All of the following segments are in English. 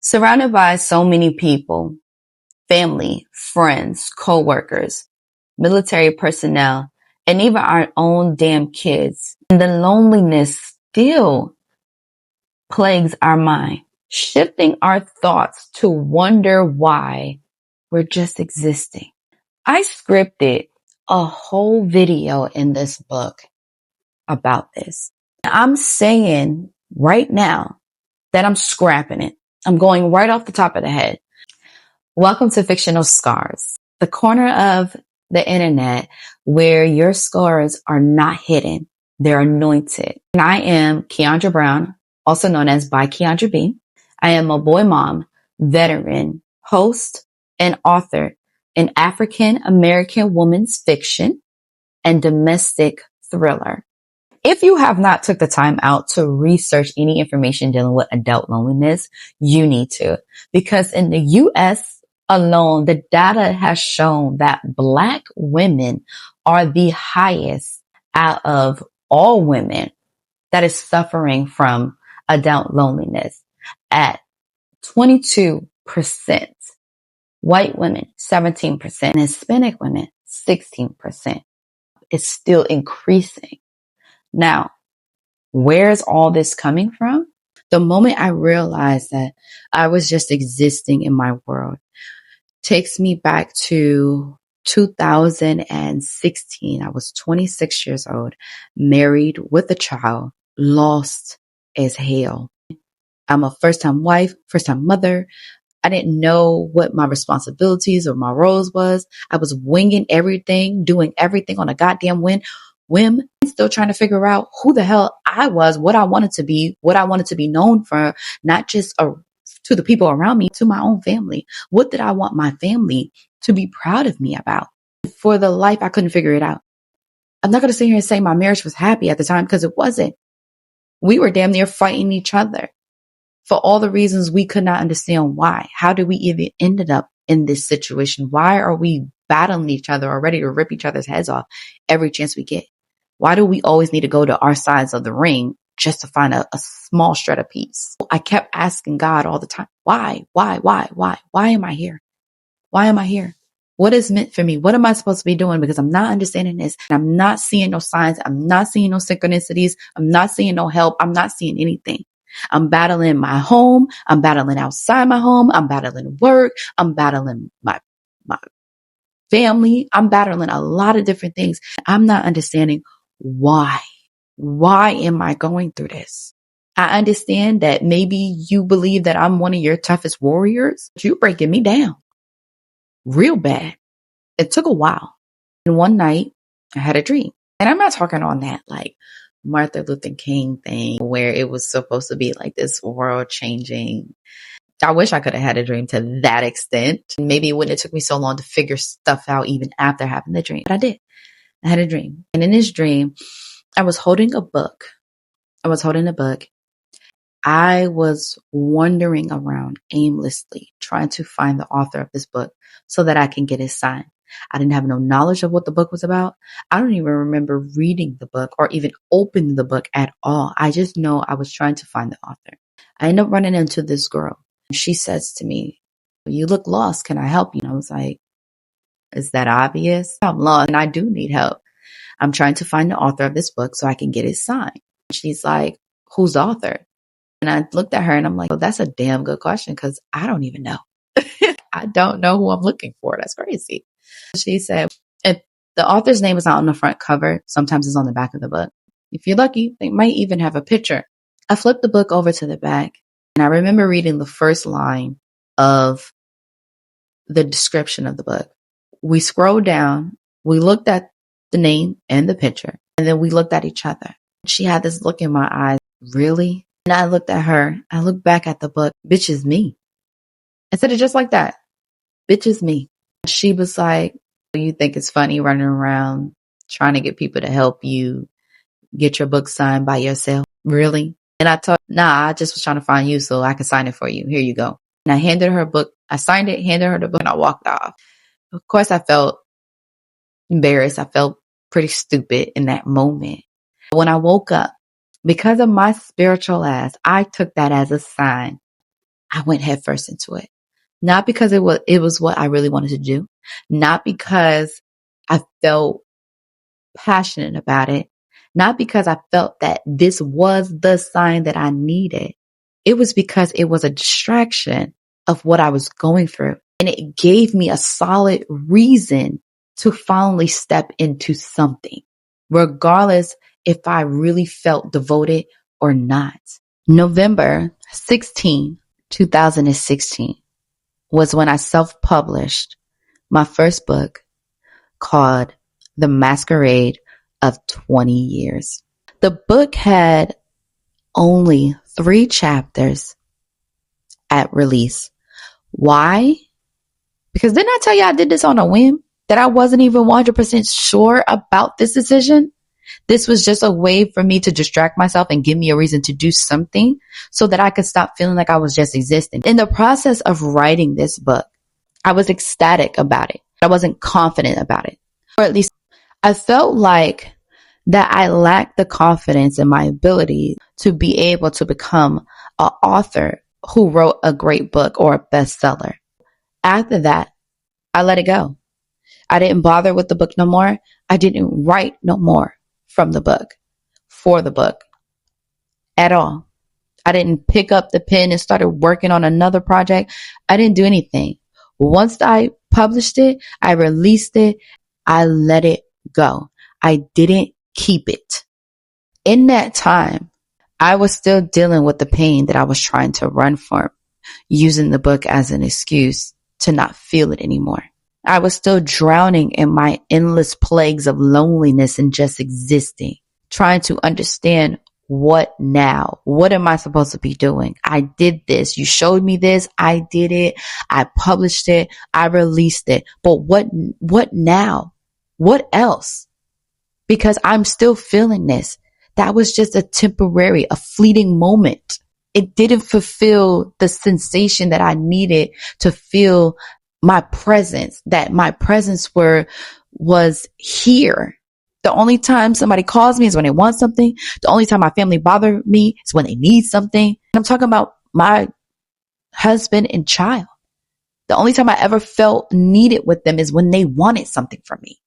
Surrounded by so many people, family, friends, co-workers, military personnel, and even our own damn kids. And the loneliness still plagues our mind, shifting our thoughts to wonder why we're just existing. I scripted a whole video in this book about this. I'm saying right now that I'm scrapping it. I'm going right off the top of the head. Welcome to Fictional Skars, the corner of the internet where your scars are not hidden. They're anointed. And I am Keandra Brown, also known as by Keandra B. I am a boy mom, veteran, host, and author in African American women's fiction and domestic thriller. If you have not took the time out to research any information dealing with adult loneliness, you need to, because in the U.S. alone, the data has shown that Black women are the highest out of all women that is suffering from adult loneliness at 22%, white women 17%, and Hispanic women 16%. It's still increasing. Now, where's all this coming from? The moment I realized that I was just existing in my world takes me back to 2016. I was 26 years old, married with a child, lost as hell. I'm a first-time wife, first-time mother. I didn't know what my responsibilities or my roles was. I was winging everything, doing everything on a goddamn whim, still trying to figure out who the hell I was, what I wanted to be, what I wanted to be known for, not just to the people around me, to my own family. What did I want my family to be proud of me about? For the life, I couldn't figure it out. I'm not going to sit here and say my marriage was happy at the time, because it wasn't. We were damn near fighting each other for all the reasons we could not understand why. How did we even ended up in this situation? Why are we battling each other or ready to rip each other's heads off every chance we get? Why do we always need to go to our sides of the ring just to find a small shred of peace? I kept asking God all the time, why am I here? Why am I here? What is meant for me? What am I supposed to be doing? Because I'm not understanding this. I'm not seeing no signs. I'm not seeing no synchronicities. I'm not seeing no help. I'm not seeing anything. I'm battling my home. I'm battling outside my home. I'm battling work. I'm battling my family. I'm battling a lot of different things. I'm not understanding why. Why am I going through this? I understand that maybe you believe that I'm one of your toughest warriors, but you're breaking me down real bad. It took a while. And one night I had a dream, and I'm not talking on that like Martin Luther King thing where it was supposed to be like this world changing. I wish I could have had a dream to that extent. Maybe it wouldn't have took me so long to figure stuff out even after having the dream, but I did. I had a dream. And in this dream, I was holding a book. I was wandering around aimlessly, trying to find the author of this book so that I can get it signed. I didn't have no knowledge of what the book was about. I don't even remember reading the book or even opening the book at all. I just know I was trying to find the author. I ended up running into this girl. She says to me, "You look lost. Can I help you?" And I was like, "Is that obvious? I'm lost and I do need help. I'm trying to find the author of this book so I can get it signed." She's like, "Who's the author?" And I looked at her and I'm like, "Well, that's a damn good question, because I don't even know." I don't know who I'm looking for. That's crazy. She said, if the author's name is not on the front cover, sometimes it's on the back of the book. If you're lucky, they might even have a picture. I flipped the book over to the back, and I remember reading the first line of the description of the book. We scrolled down, we looked at the name and the picture, and then we looked at each other. She had this look in my eyes. Really? And I looked at her. I looked back at the book. "Bitch is me." I said it just like that. "Bitch is me." She was like, "You think it's funny running around trying to get people to help you get your book signed by yourself? Really?" And I told her, "Nah, I just was trying to find you so I could sign it for you. Here you go." And I handed her a book. I signed it, handed her the book, and I walked off. Of course, I felt embarrassed. I felt pretty stupid in that moment. When I woke up, because of my spiritual ass, I took that as a sign I went headfirst into it. Not because it was what I really wanted to do, not because I felt passionate about it, not because I felt that this was the sign that I needed. It was because it was a distraction of what I was going through. And it gave me a solid reason to finally step into something, regardless if I really felt devoted or not. November 16, 2016 was when I self-published my first book called The Masquerade of 20 Years. The book had only 3 chapters at release. Why? Because didn't I tell you I did this on a whim? That I wasn't even 100% sure about this decision? This was just a way for me to distract myself and give me a reason to do something so that I could stop feeling like I was just existing. In the process of writing this book, I was ecstatic about it. I wasn't confident about it. Or at least I felt like that I lacked the confidence in my ability to be able to become an author who wrote a great book or a bestseller. After that, I let it go. I didn't bother with the book no more. I didn't write no more from the book, for the book, at all. I didn't pick up the pen and started working on another project. I didn't do anything. Once I published it, I released it, I let it go. I didn't keep it. In that time, I was still dealing with the pain that I was trying to run from, using the book as an excuse to not feel it anymore. I was still drowning in my endless plagues of loneliness and just existing, trying to understand what now? What am I supposed to be doing? I did this. You showed me this. I did it. I published it. I released it. But what now? What else? Because I'm still feeling this. That was just a temporary, a fleeting moment. It didn't fulfill the sensation that I needed to feel my presence, that my presence was here. The only time somebody calls me is when they want something. The only time my family bother me is when they need something. I'm talking about my husband and child. The only time I ever felt needed with them is when they wanted something from me.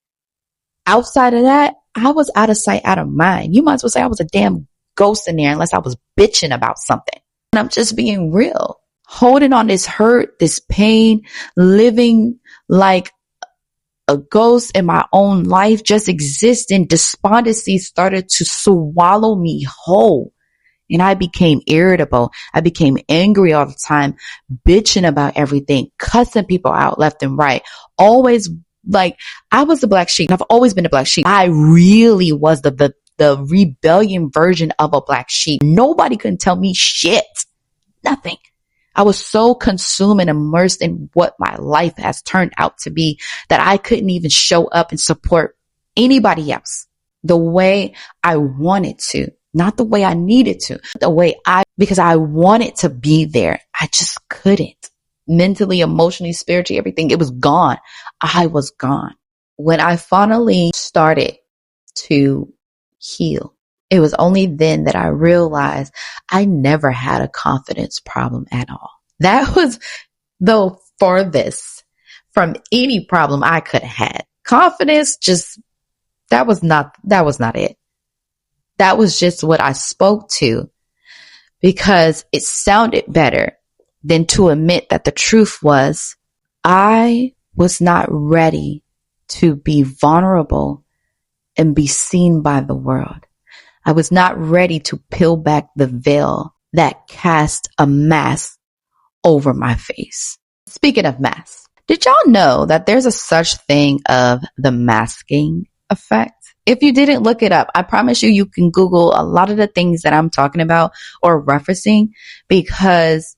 Outside of that, I was out of sight, out of mind. You might as well say I was a damn ghost in there unless I was bitching about something. And I'm just being real. Holding on this hurt, this pain, living like a ghost in my own life, just existing. Despondency started to swallow me whole. And I became irritable. I became angry all the time, bitching about everything, cussing people out left and right. Always like I was the black sheep. I've always been the black sheep. I really was the rebellion version of a black sheep. Nobody could tell me shit. Nothing. I was so consumed and immersed in what my life has turned out to be that I couldn't even show up and support anybody else the way I wanted to, not the way I needed to, because I wanted to be there. I just couldn't. Mentally, emotionally, spiritually, everything. It was gone. I was gone. When I finally started to heal, it was only then that I realized I never had a confidence problem at all. That was the farthest from any problem I could have had. Confidence that was not it. That was just what I spoke to because it sounded better than to admit that the truth was I was not ready to be vulnerable and be seen by the world. I was not ready to peel back the veil that cast a mask over my face. Speaking of masks, did y'all know that there's a such thing of the masking effect? If you didn't look it up, I promise you can Google a lot of the things that I'm talking about or referencing, because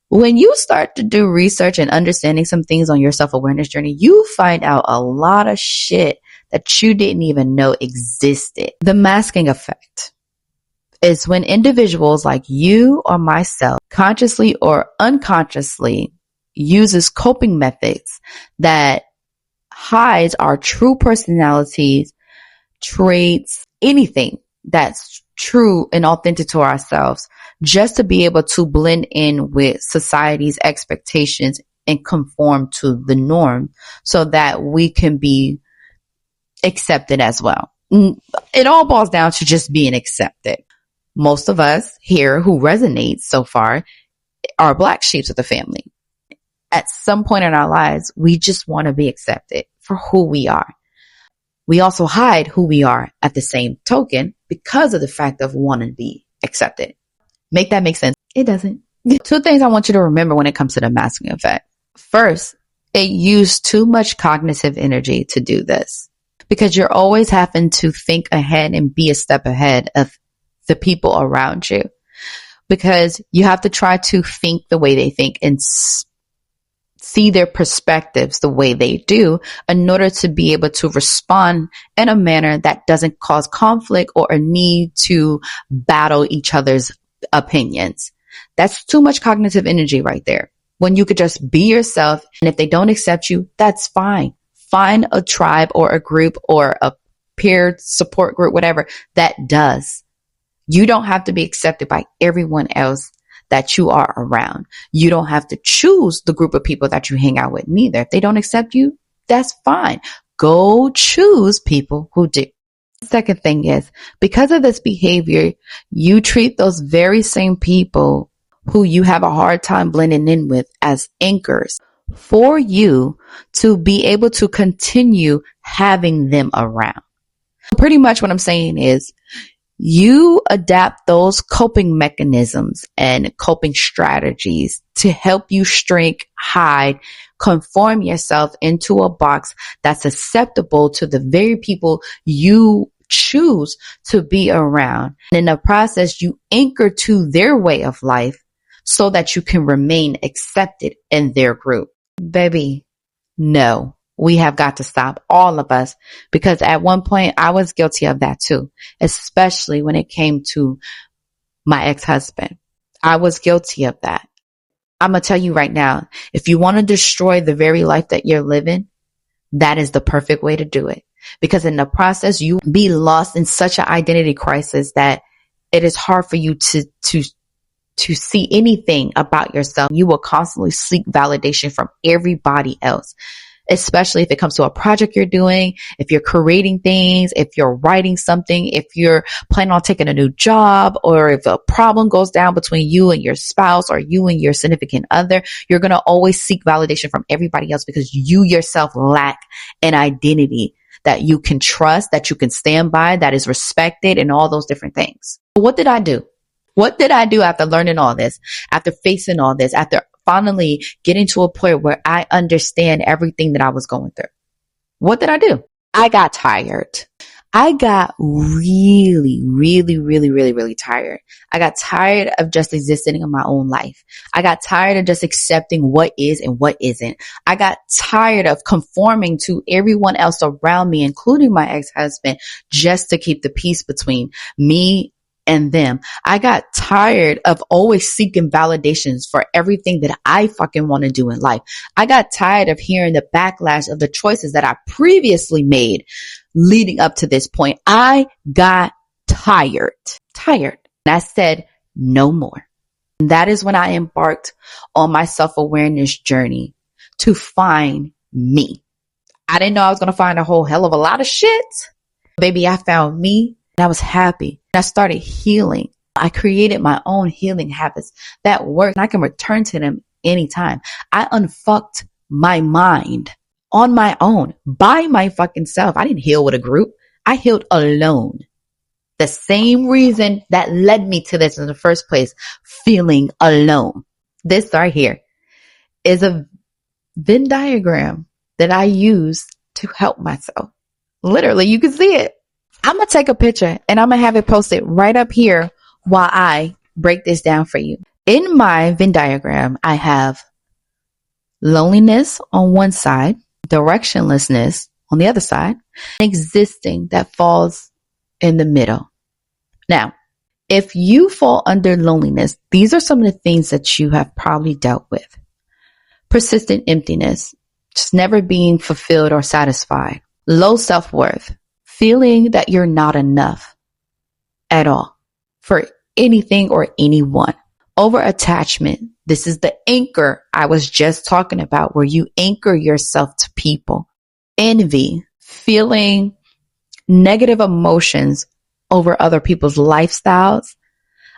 when you start to do research and understanding some things on your self-awareness journey, you find out a lot of shit that you didn't even know existed. The masking effect is when individuals like you or myself, consciously or unconsciously, uses coping methods that hides our true personalities, traits, anything that's true and authentic to ourselves just to be able to blend in with society's expectations and conform to the norm so that we can be accepted as well. It all boils down to just being accepted. Most of us here who resonate so far are black sheeps of the family. At some point in our lives, we just want to be accepted for who we are. We also hide who we are at the same token because of the fact of wanting to be accepted. Make that make sense? It doesn't. Two things I want you to remember when it comes to the masking effect. First, it used too much cognitive energy to do this because you're always having to think ahead and be a step ahead of the people around you, because you have to try to think the way they think and see their perspectives the way they do in order to be able to respond in a manner that doesn't cause conflict or a need to battle each other's opinions. That's too much cognitive energy right there. When you could just be yourself, and if they don't accept you, that's fine. Find a tribe or a group or a peer support group, whatever, that does. You don't have to be accepted by everyone else that you are around. You don't have to choose the group of people that you hang out with neither. If they don't accept you, that's fine. Go choose people who do. Second thing is, because of this behavior, you treat those very same people who you have a hard time blending in with as anchors for you to be able to continue having them around. Pretty much what I'm saying is, you adapt those coping mechanisms and coping strategies to help you shrink, hide, conform yourself into a box that's acceptable to the very people you choose to be around. And in the process, you anchor to their way of life so that you can remain accepted in their group. Baby, no. We have got to stop, all of us, because at one point I was guilty of that too, especially when it came to my ex-husband. I was guilty of that. I'm going to tell you right now, if you want to destroy the very life that you're living, that is the perfect way to do it. Because in the process, you be lost in such an identity crisis that it is hard for you to see anything about yourself. You will constantly seek validation from everybody else, especially if it comes to a project you're doing, if you're creating things, if you're writing something, if you're planning on taking a new job, or if a problem goes down between you and your spouse or you and your significant other, you're going to always seek validation from everybody else because you yourself lack an identity that you can trust, that you can stand by, that is respected, and all those different things. What did I do? What did I do after learning all this, after facing all this, after finally getting to a point where I understand everything that I was going through? What did I do? I got tired. I got really tired. I got tired of just existing in my own life. I got tired of just accepting what is and what isn't. I got tired of conforming to everyone else around me, including my ex-husband, just to keep the peace between me and them. I got tired of always seeking validations for everything that I fucking want to do in life. I got tired of hearing the backlash of the choices that I previously made leading up to this point. I got tired. And I said, no more. And that is when I embarked on my self-awareness journey to find me. I didn't know I was going to find a whole hell of a lot of shit. Baby, I found me. And I was happy. I started healing. I created my own healing habits that work. And I can return to them anytime. I unfucked my mind on my own by my fucking self. I didn't heal with a group. I healed alone. The same reason that led me to this in the first place, feeling alone. This right here is a Venn diagram that I use to help myself. Literally, you can see it. I'm going to take a picture and I'm going to have it posted right up here while I break this down for you. In my Venn diagram, I have loneliness on one side, directionlessness on the other side, existing that falls in the middle. Now, if you fall under loneliness, these are some of the things that you have probably dealt with. Persistent emptiness, just never being fulfilled or satisfied. Low self-worth. Feeling that you're not enough at all for anything or anyone. Over attachment. This is the anchor I was just talking about, where you anchor yourself to people. Envy, feeling negative emotions over other people's lifestyles,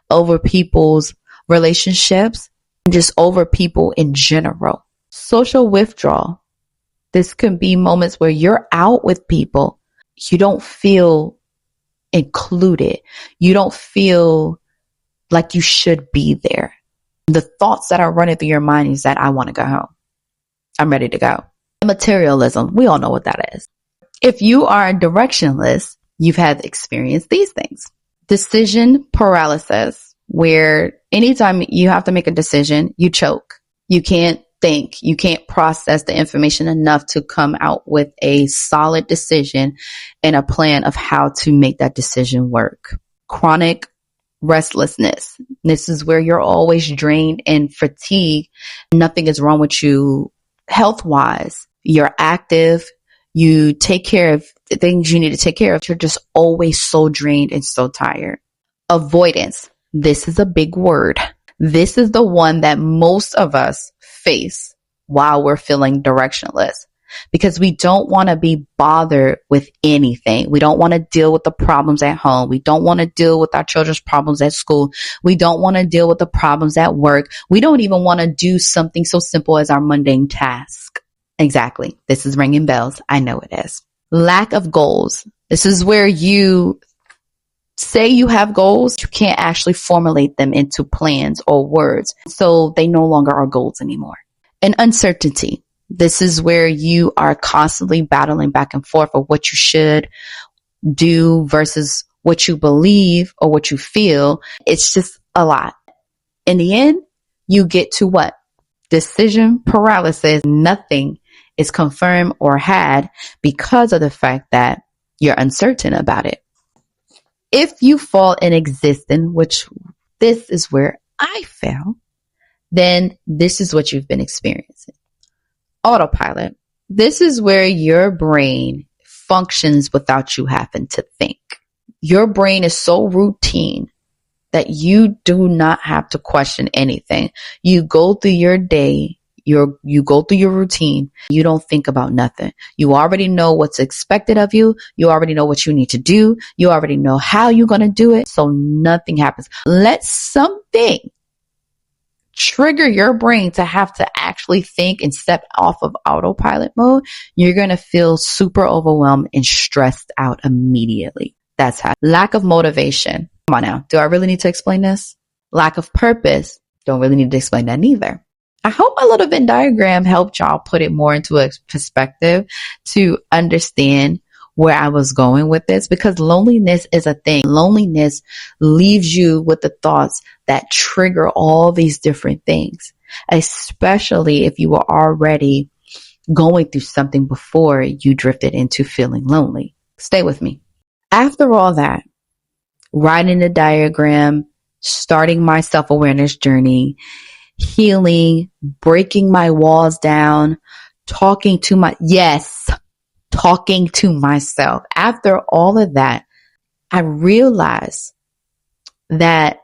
over people's relationships, and just over people in general. Social withdrawal. This can be moments where you're out with people. You don't feel included. You don't feel like you should be there. The thoughts that are running through your mind is that I want to go home. I'm ready to go. Materialism. We all know what that is. If you are directionless, you've had experienced these things. Decision paralysis, where anytime you have to make a decision, you choke. You can't think. You can't process the information enough to come out with a solid decision and a plan of how to make that decision work. Chronic restlessness. This is where you're always drained and fatigued. Nothing is wrong with you health-wise. You're active. You take care of the things you need to take care of. You're just always so drained and so tired. Avoidance. This is a big word. This is the one that most of us face while we're feeling directionless, because we don't want to be bothered with anything. We don't want to deal with the problems at home. We don't want to deal with our children's problems at school. We don't want to deal with the problems at work. We don't even want to do something so simple as our mundane task. Exactly. This is ringing bells. I know it is. Lack of goals. This is where you say you have goals, you can't actually formulate them into plans or words. So they no longer are goals anymore. And uncertainty. This is where you are constantly battling back and forth of what you should do versus what you believe or what you feel. It's just a lot. In the end, you get to what? Decision paralysis. Nothing is confirmed or had because of the fact that you're uncertain about it. If you fall in existence, which this is where I fell, then this is what you've been experiencing. Autopilot. This is where your brain functions without you having to think. Your brain is so routine that you do not have to question anything. You go through your day, you go through your routine. You don't think about nothing. You already know what's expected of you. You already know what you need to do. You already know how you're going to do it. So nothing happens. Let something trigger your brain to have to actually think and step off of autopilot mode. You're going to feel super overwhelmed and stressed out immediately. That's how. Lack of motivation. Come on now. Do I really need to explain this? Lack of purpose. Don't really need to explain that neither. I hope my little Venn diagram helped y'all put it more into a perspective to understand where I was going with this, because loneliness is a thing. Loneliness leaves you with the thoughts that trigger all these different things, especially if you were already going through something before you drifted into feeling lonely. Stay with me. After all that, writing the diagram, starting my self-awareness journey, healing, breaking my walls down, talking to myself. After all of that, I realized that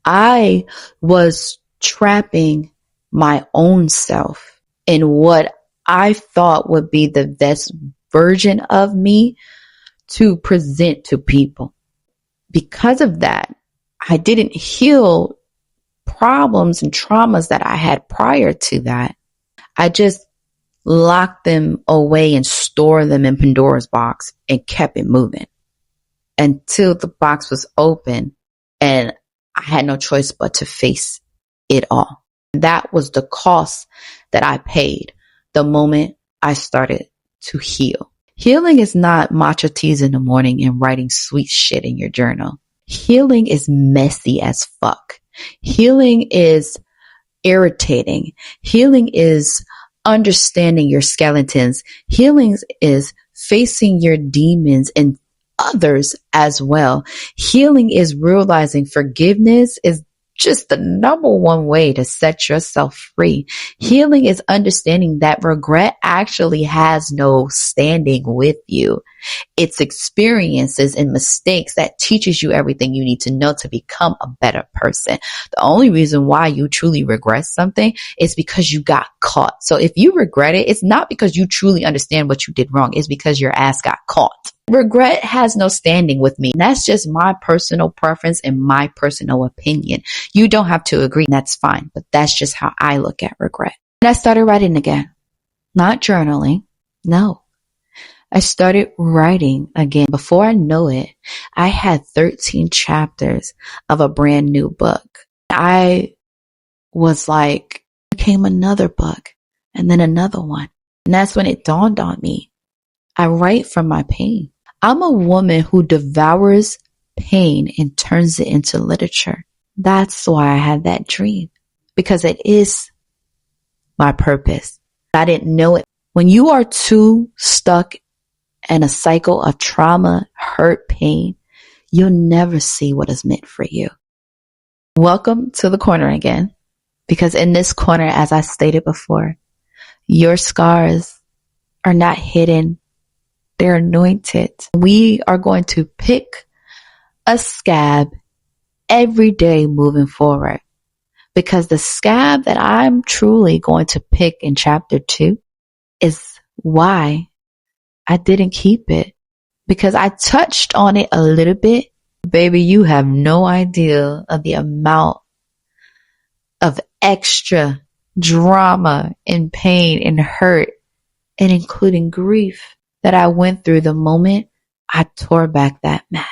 I was trapping my own self in what I thought would be the best version of me to present to people. Because of that, I didn't heal problems and traumas that I had prior to that. I just locked them away and stored them in Pandora's box and kept it moving until the box was open and I had no choice but to face it all. That was the cost that I paid the moment I started to heal. Healing is not matcha teas in the morning and writing sweet shit in your journal. Healing is messy as fuck. Healing is irritating. Healing is understanding your skeletons. Healing is facing your demons and others as well. Healing is realizing forgiveness is just the number one way to set yourself free. Healing is understanding that regret actually has no standing with you. It's experiences and mistakes that teaches you everything you need to know to become a better person. The only reason why you truly regret something is because you got caught. So if you regret it, it's not because you truly understand what you did wrong. It's because your ass got caught. Regret has no standing with me. That's just my personal preference and my personal opinion. You don't have to agree. That's fine. But that's just how I look at regret. And I started writing again, not journaling. No. I started writing again. Before I know it, I had 13 chapters of a brand new book. I was like, came another book and then another one. And that's when it dawned on me. I write from my pain. I'm a woman who devours pain and turns it into literature. That's why I had that dream, because it is my purpose. I didn't know it. When you are too stuck in a cycle of trauma, hurt, pain, you'll never see what is meant for you. Welcome to the corner again, because in this corner, as I stated before, your scars are not hidden. They're anointed. We are going to pick a scab every day moving forward, because the scab that I'm truly going to pick in chapter 2 is why I didn't keep it, because I touched on it a little bit. Baby, you have no idea of the amount of extra drama and pain and hurt, and including grief, that I went through the moment I tore back that mask.